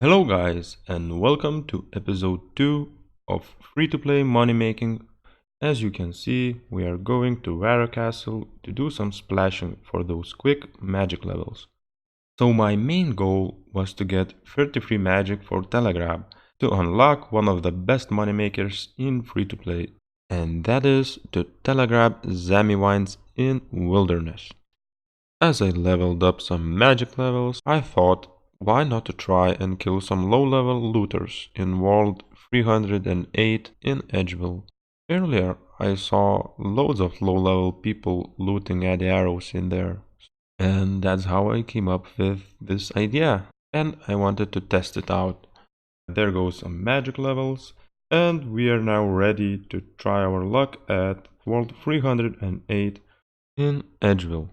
Hello guys and welcome to episode 2 of free-to-play money making. As you can see, we are going to Vara Castle to do some splashing for those quick magic levels. So my main goal was to get 33 magic for telegraph to unlock one of the best money makers in free-to-play, and that is to telegraph Zami Wines in Wilderness. As I leveled up some magic levels, I thought, why not to try and kill some low-level looters in World 308 in Edgeville. Earlier, I saw loads of low-level people looting at arrows in there, and that's how I came up with this idea, and I wanted to test it out. There goes some magic levels, and we are now ready to try our luck at World 308 in Edgeville.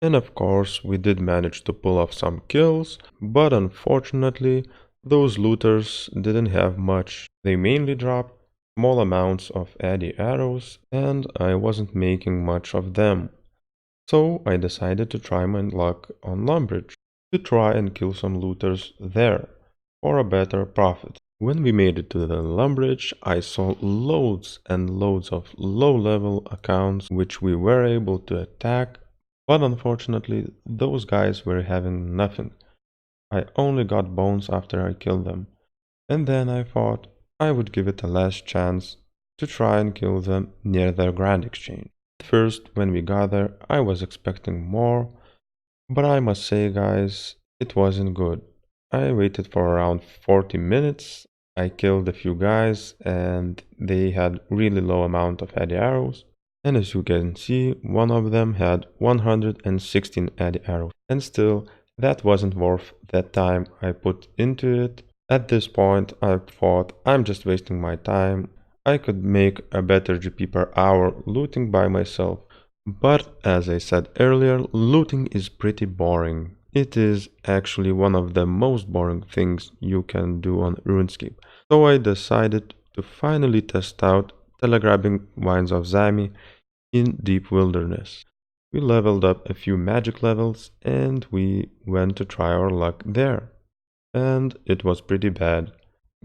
And of course, we did manage to pull off some kills, but unfortunately, those looters didn't have much. They mainly dropped small amounts of addy arrows, and I wasn't making much of them. So I decided to try my luck on Lumbridge, to try and kill some looters there, for a better profit. When we made it to the Lumbridge, I saw loads and loads of low-level accounts which we were able to attack, but unfortunately those guys were having nothing. I only got bones after I killed them, and then I thought I would give it a last chance to try and kill them near their Grand Exchange. First, when we got there, I was expecting more, but I must say, guys, it wasn't good. I waited for around 40 minutes. I killed a few guys and they had really low amount of addy arrows. And as you can see, one of them had 116 addy arrows. And still, that wasn't worth that time I put into it. At this point, I thought I'm just wasting my time. I could make a better GP per hour looting by myself. But as I said earlier, looting is pretty boring. It is actually one of the most boring things you can do on RuneScape. So I decided to finally test out telegraphing Wines of Zami in Deep Wilderness. We leveled up a few magic levels and we went to try our luck there. And it was pretty bad.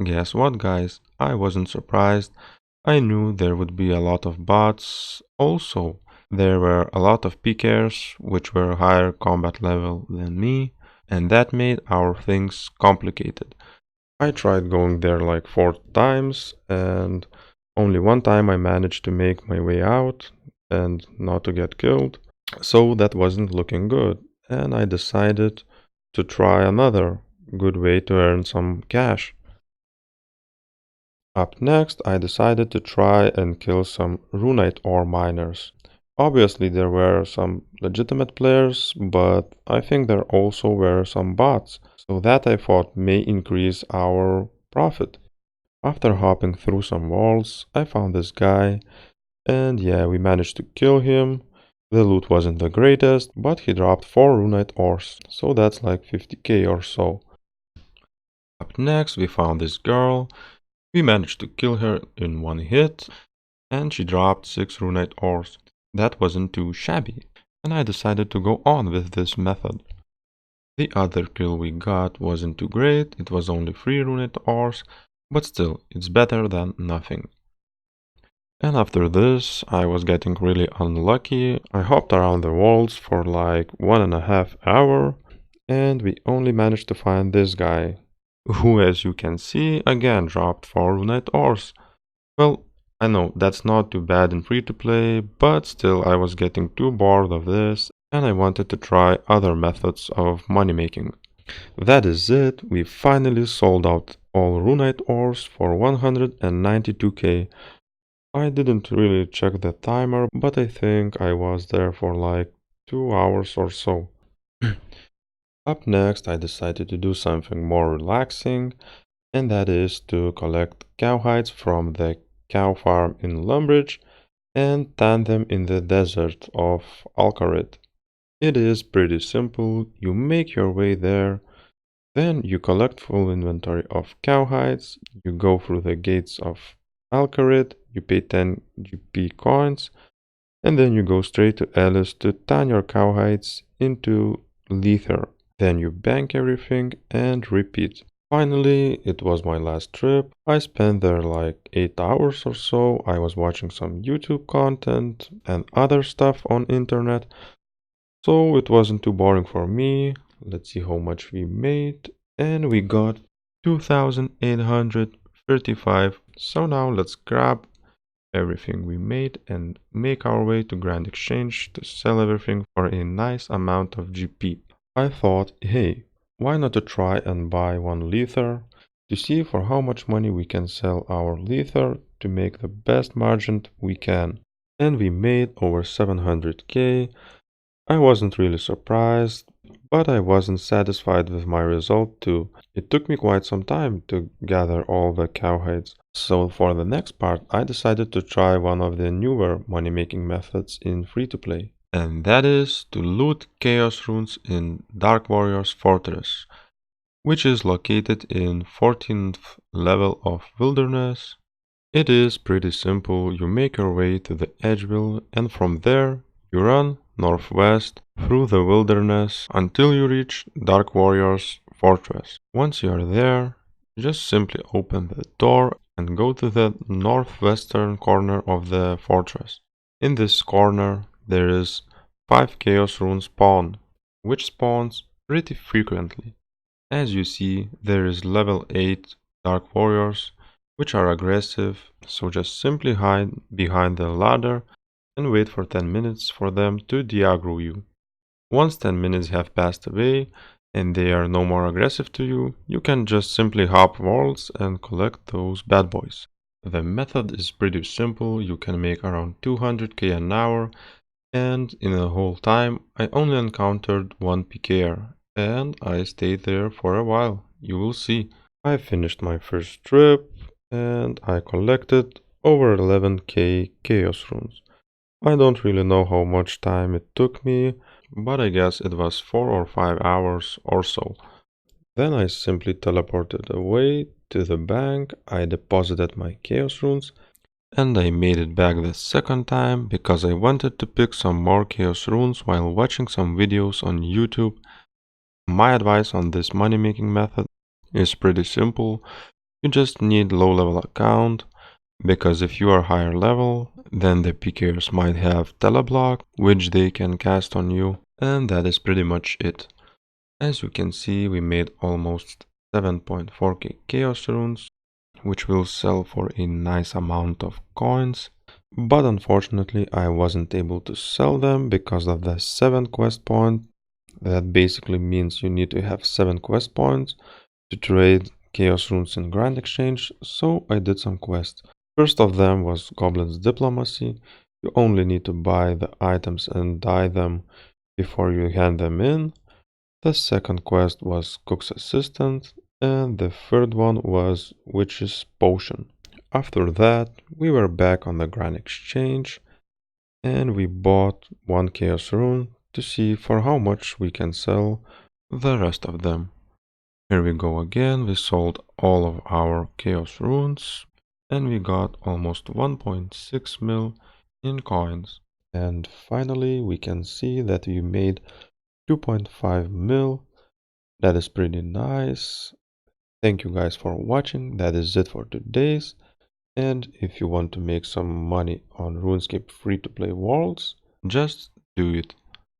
Guess what, guys? I wasn't surprised. I knew there would be a lot of bots. Also, there were a lot of PKers which were higher combat level than me, and that made our things complicated. I tried going there like 4 times, and only one time I managed to make my way out and not to get killed. So that wasn't looking good, and I decided to try another good way to earn some cash. Up next, I decided to try and kill some runite ore miners. Obviously, there were some legitimate players, but I think there also were some bots, so that I thought may increase our profit. After hopping through some walls, I found this guy, and yeah, we managed to kill him. The loot wasn't the greatest, but he dropped 4 runite ores, so that's like 50k or so. Up next, we found this girl. We managed to kill her in one hit, and she dropped 6 runite ores. That wasn't too shabby, and I decided to go on with this method. The other kill we got wasn't too great, it was only 3 runite ores, but still, it's better than nothing. And after this, I was getting really unlucky. I hopped around the walls for like 1.5 hours, and we only managed to find this guy, who, as you can see, again dropped 4 runite ores. Well, I know that's not too bad in free-to-play, but still I was getting too bored of this and I wanted to try other methods of money making. That is it, we finally sold out all runite ores for 192k. I didn't really check the timer, but I think I was there for like 2 hours or so. Up next, I decided to do something more relaxing, and that is to collect cowhides from the cow farm in Lumbridge and tan them in the desert of Alcarid. It is pretty simple, you make your way there, then you collect full inventory of cowhides, you go through the gates of Alcarid, you pay 10 GP coins, and then you go straight to Alice to tan your cowhides into leather. Then you bank everything and repeat. Finally, it was my last trip. I spent there like 8 hours or so. I was watching some YouTube content and other stuff on internet, so it wasn't too boring for me. Let's see how much we made. And we got 2,835. So now let's grab everything we made and make our way to Grand Exchange to sell everything for a nice amount of GP. I thought, hey, why not to try and buy one Lether to see for how much money we can sell our Lether to make the best margin we can. And we made over 700k. I wasn't really surprised, but I wasn't satisfied with my result too. It took me quite some time to gather all the cowhides. So for the next part, I decided to try one of the newer money-making methods in free-to-play. And that is to loot Chaos Runes in Dark Warrior's Fortress, which is located in 14th level of Wilderness. It is pretty simple. You make your way to the Edgeville and from there you run northwest through the wilderness until you reach Dark Warrior's Fortress. Once you are there, just simply open the door and go to the northwestern corner of the fortress. In this corner there is 5 Chaos Rune spawn, which spawns pretty frequently. As you see, there is level 8 Dark Warriors, which are aggressive, so just simply hide behind the ladder and wait for 10 minutes for them to de-aggro you. Once 10 minutes have passed away and they are no more aggressive to you, you can just simply hop walls and collect those bad boys. The method is pretty simple. You can make around 200k an hour, and in the whole time I only encountered one PKer and I stayed there for a while. You will see. I finished my first trip and I collected over 11k Chaos Runes. I don't really know how much time it took me, but I guess it was 4 or 5 hours or so. Then I simply teleported away to the bank, I deposited my Chaos Runes, and I made it back the second time because I wanted to pick some more Chaos Runes while watching some videos on YouTube. My advice on this money making method is pretty simple. You just need low level account, because if you are higher level, then the PKers might have teleblock, which they can cast on you, and that is pretty much it. As you can see, we made almost 7.4k Chaos Runes, which will sell for a nice amount of coins, but unfortunately I wasn't able to sell them because of the 7 quest point. That basically means you need to have 7 quest points to trade Chaos Runes in Grand Exchange, so I did some quests. First of them was Goblin's Diplomacy. You only need to buy the items and dye them before you hand them in. The second quest was Cook's Assistant, and the third one was Witch's Potion. After that, we were back on the Grand Exchange, and we bought one Chaos Rune to see for how much we can sell the rest of them. Here we go again, we sold all of our Chaos Runes, and we got almost 1.6 mil in coins. And finally, we can see that we made 2.5 mil. That is pretty nice. Thank you guys for watching. That is it for today's. And if you want to make some money on RuneScape free-to-play worlds, just do it.